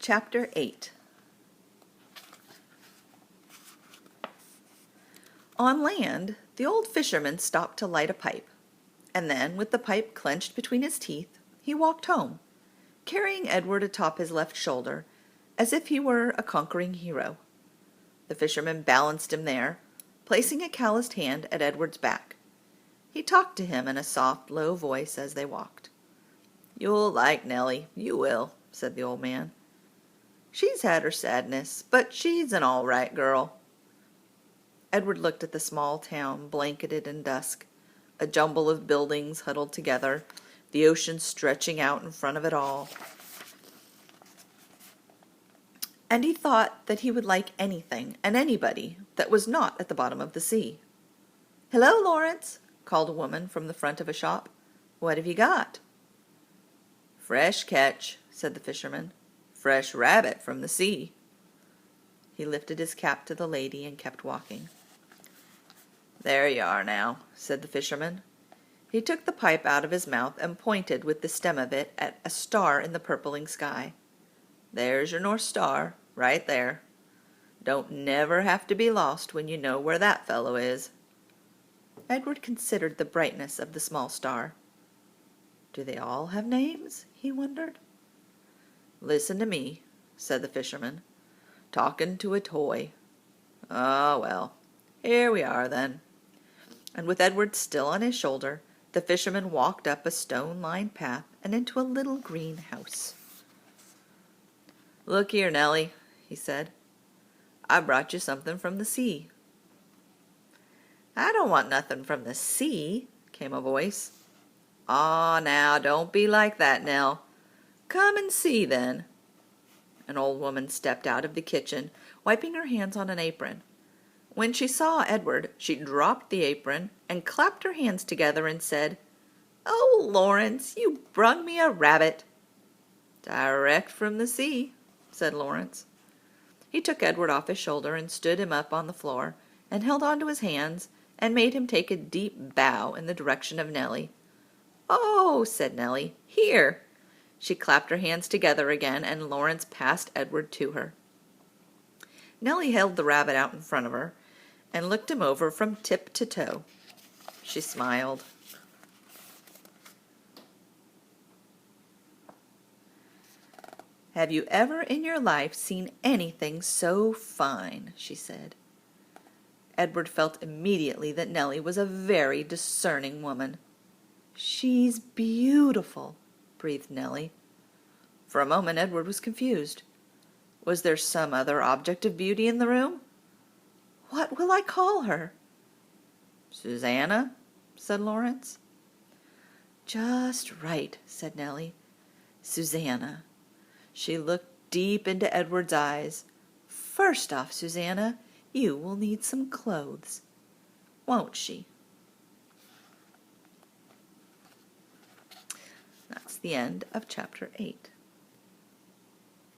Chapter 8. On land, the old fisherman stopped to light a pipe, and then, with the pipe clenched between his teeth, he walked home, carrying Edward atop his left shoulder, as if he were a conquering hero. The fisherman balanced him there, placing a calloused hand at Edward's back. He talked to him in a soft, low voice as they walked. "You'll like Nellie, you will," said the old man. "She's had her sadness, but she's an all right girl." Edward looked at the small town blanketed in dusk, a jumble of buildings huddled together, the ocean stretching out in front of it all. And he thought that he would like anything and anybody that was not at the bottom of the sea. "Hello, Lawrence," called a woman from the front of a shop. "What have you got?" "Fresh catch," said the fisherman. "Fresh rabbit from the sea." He lifted his cap to the lady and kept walking. "There you are now," said the fisherman. He took the pipe out of his mouth and pointed with the stem of it at a star in the purpling sky. "There's your North Star, right there. Don't never have to be lost when you know where that fellow is." Edward considered the brightness of the small star. "Do they all have names?" he wondered. "Listen to me," said the fisherman. "Talking to a toy. Ah, well, here we are then." And with Edward still on his shoulder, the fisherman walked up a stone-lined path and into a little green house. "Look here, Nellie," he said. "I brought you something from the sea." "I don't want nothing from the sea," came a voice. "Aw, now, don't be like that, Nell. Come and see, then." An old woman stepped out of the kitchen, wiping her hands on an apron. When she saw Edward, she dropped the apron and clapped her hands together and said, "Oh, Lawrence, you brung me a rabbit." "Direct from the sea," said Lawrence. He took Edward off his shoulder and stood him up on the floor and held on to his hands and made him take a deep bow in the direction of Nellie. "Oh," said Nellie, "here." She clapped her hands together again, and Lawrence passed Edward to her. Nellie held the rabbit out in front of her and looked him over from tip to toe. She smiled. "Have you ever in your life seen anything so fine?" she said. Edward felt immediately that Nellie was a very discerning woman. "She's beautiful," breathed Nellie. For a moment Edward was confused. Was there some other object of beauty in the room? "What will I call her?" "Susanna," said Lawrence. "Just right," said Nellie. "Susanna." She looked deep into Edward's eyes. "First off, Susanna, you will need some clothes, won't she?" That's the end of chapter 8.